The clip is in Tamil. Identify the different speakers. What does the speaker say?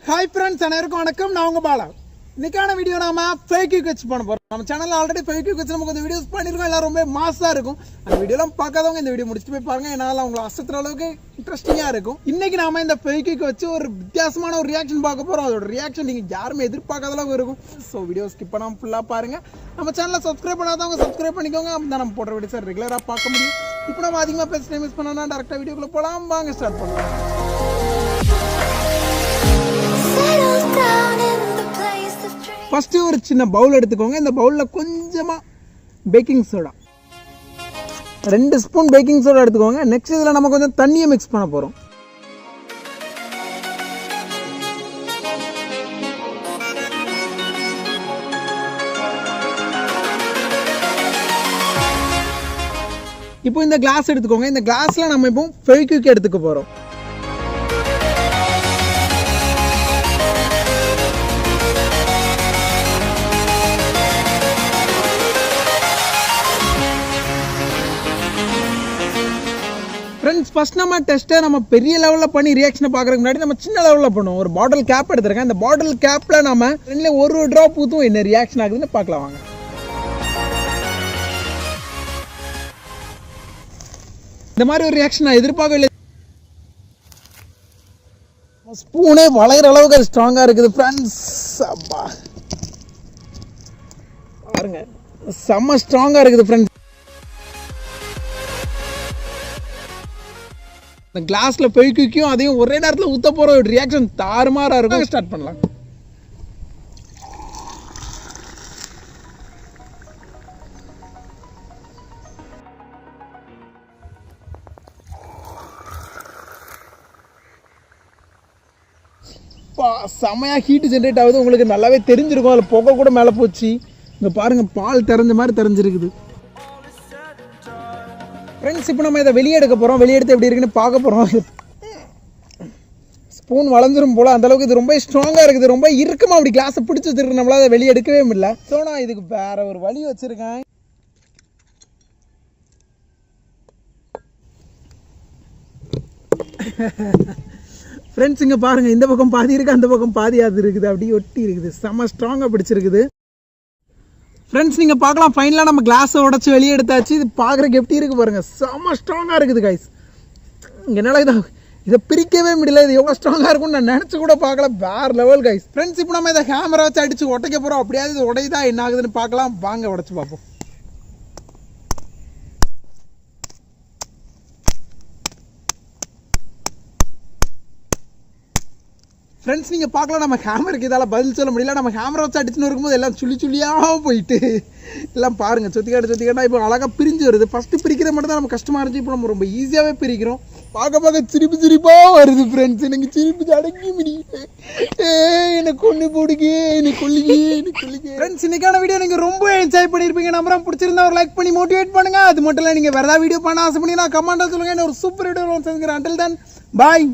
Speaker 1: Hi friends, அனைவருக்கும் வணக்கம். நான் உங்க பாலா. இன்னைக்கான வீடியோ நாம Feviquick வச்சு பண்ண போறோம். நம்ம சேனல்ல ஆல்ரெடி Feviquick வச்சு நம்ம கொஞ்சம் வீடியோஸ் பண்ணிருக்கோம். எல்லாரும் ரொம்ப மாஸா இருக்கும். அந்த வீடியோலாம் பார்க்காதவங்க இந்த வீடியோ முடிச்சிட்டு போய் பாருங்க. என்னால உங்களை அசத்துற அளவுக்கு இன்ட்ரெஸ்டிங்கா இருக்கும். இன்னைக்கு நாம இந்த Feviquick வச்சு ஒரு வித்தியாசமான ஒரு ரியாக்ஷன் பார்க்க போறோம். அதோட ரியாக்ஷன் நீங்க யாருமே எதிர்பார்க்காத அளவுக்கு இருக்கும். சோ வீடியோ ஸ்கிப் பண்ணாம ஃபுல்லா பாருங்க. நம்ம சேனலை சப்ஸ்கிரைப் பண்ணாதவங்க சப்ஸ்கிரைப் பண்ணிக்கோங்க. அப்பதான் நம்ம போடுற வீடியோஸ் ரெகுலரா பார்க்க முடியும். இப்போ நம்ம அதிகமா பேச மிஸ் பண்ணனா டைரக்டா வீடியோக்குள்ள போலாம். வாங்க ஸ்டார்ட் பண்ணலாம். ஃபர்ஸ்ட் ஒரு சின்ன பவுல் எடுத்துக்கோங்க. இந்த பவுல்ல கொஞ்சமா baking soda 2 spoon baking soda எடுத்துக்கோங்க. நெக்ஸ்ட் இதுல நம்ம கொஞ்சம் தண்ணியை மிக்ஸ் பண்ண போறோம். இப்போ இந்த கிளாஸ் எடுத்துக்கோங்க. இந்த கிளாஸ்ல நம்ம இப்போ Feviquick எடுத்துக்க போறோம். ஃப்ரெண்ட்ஸ், ஃபர்ஸ்ட் நம்ம டெஸ்ட்டை நம்ம பெரிய லெவலில் பண்ணி ரியாக்ஷனை பார்க்குறதுக்கு முன்னாடி நம்ம சின்ன லெவலில் பண்ணுவோம். ஒரு பாட்டில் கேப் எடுத்துருக்கேன். இந்த பாட்டில் கேப்பில் நம்ம ரெண்டில் ஒரு ட்ராப் ஊற்றும் என்ன ரியாக்ஷன் ஆகுதுன்னு பார்க்கலாம் வாங்க. இந்த மாதிரி ஒரு ரியாக்ஷன் நான் எதிர்பார்க்கவில்லை. ஸ்பூனே வளைகிற அளவுக்கு அது ஸ்ட்ராங்காக இருக்குது ஃப்ரெண்ட்ஸ். அப்பா பாருங்க, செம்ம ஸ்ட்ராங்காக இருக்குது ஃப்ரெண்ட்ஸ். இந்த கிளாஸ்ல Feviquick-யும் அதையும் ஒரே நேரத்தில் ஊற்ற போகிற ஒரு ரியாக்ஷன் தாறுமாறாக இருக்கும். ஸ்டார்ட் பண்ணலாம். செமையாக ஹீட் ஜென்ரேட் ஆகுது. உங்களுக்கு நல்லாவே தெரிஞ்சிருக்கும். அதில் புகை கூட மேலே போச்சு. இங்கே பாருங்கள், பால் தெரிஞ்ச மாதிரி தெரிஞ்சிருக்குது. ஃப்ரெண்ட்ஸ், இப்போ நம்ம இதை வெளியே எடுக்க போகிறோம். வெளியே எடுத்து எப்படி இருக்குன்னு பார்க்க போகிறோம். ஸ்பூன் வளைஞ்சிரும் போல், அந்தளவுக்கு இது ரொம்ப ஸ்ட்ராங்காக இருக்குது. ரொம்ப இறுக்கமாக அப்படி கிளாஸை பிடிச்சி வச்சுருக்கு. நம்மளால் அதை வெளியே எடுக்கவே முடியல. ஸோ நான் இதுக்கு வேறு ஒரு வழி வச்சுருக்கேன். ஃப்ரெண்ட்ஸ், இங்கே பாருங்கள், இந்த பக்கம் பாதி இருக்குது, அந்த பக்கம் பாதி அது இருக்குது. அப்படியே ஒட்டி இருக்குது. செம்ம ஸ்ட்ராங்காக பிடிச்சிருக்குது. ஃப்ரெண்ட்ஸ், நீங்கள் பார்க்கலாம், ஃபைனலாக நம்ம கிளாஸை உடச்சி வெளியே எடுத்தாச்சு. இது பார்க்குறக்கு எப்படி இருக்குது பாருங்கள். செம்ம ஸ்ட்ராங்காக இருக்குது கைஸ். என்னால் இதை பிரிக்கவே முடியல. இது எவ்வளோ ஸ்ட்ராங்காக இருக்கும்னு நான் நினச்சி கூட பார்க்கல. வேறு லெவல் கைஸ். ஃப்ரெண்ட்ஸ், இப்போ நம்ம இதை கேமரா வச்சு அடித்து உடைக்க போகிறோம். அப்படியாவது இது உடையதா என்ன ஆகுதுன்னு பார்க்கலாம் வாங்க. உடச்சி பார்ப்போம். ஃப்ரெண்ட்ஸ், நீங்கள் பார்க்கலாம், நம்ம கேமராக்கு இதால் பதில் சொல்ல முடியல. நம்ம கேமரா வச்சு அடிச்சுன்னு இருக்கும்போது எல்லாம் சுள்ளியாக போயிட்டு எல்லாம் பாருங்கள், சொத்திக்காட்டா இப்போ அழகாக பிரிஞ்சு வருது. ஃபஸ்ட்டு பிரிக்கிறது மட்டும் தான் நம்ம கஷ்டமாக இருந்துச்சு. இப்போ நம்ம ரொம்ப ஈஸியாகவே பிரிக்கிறோம். பார்க்க சிரிப்பாக வருது ஃப்ரெண்ட்ஸ். எனக்கு சிரிப்பு அடங்கி முடியல. எனக்கு கொண்டு போடுங்க, எனக்கு கொல்லுங்க. ஃப்ரெண்ட்ஸ், இன்னைக்கான வீடியோ நீங்கள் ரொம்ப என்ஜாய் பண்ணியிருப்பீங்க. நம்பரம் பிடிச்சிருந்தா ஒரு லைக் பண்ணி மோட்டிவேட் பண்ணுங்கள். அது மட்டும் இல்லை, நீங்கள் வேறு ஏதாவது வீடியோ பண்ண ஆசை பண்ணி நான் கமெண்ட்டாக சொல்லுங்கள். ஒரு சூப்பர் வீடியோ சந்திக்கிறேன். அண்டில் தென் பாய்.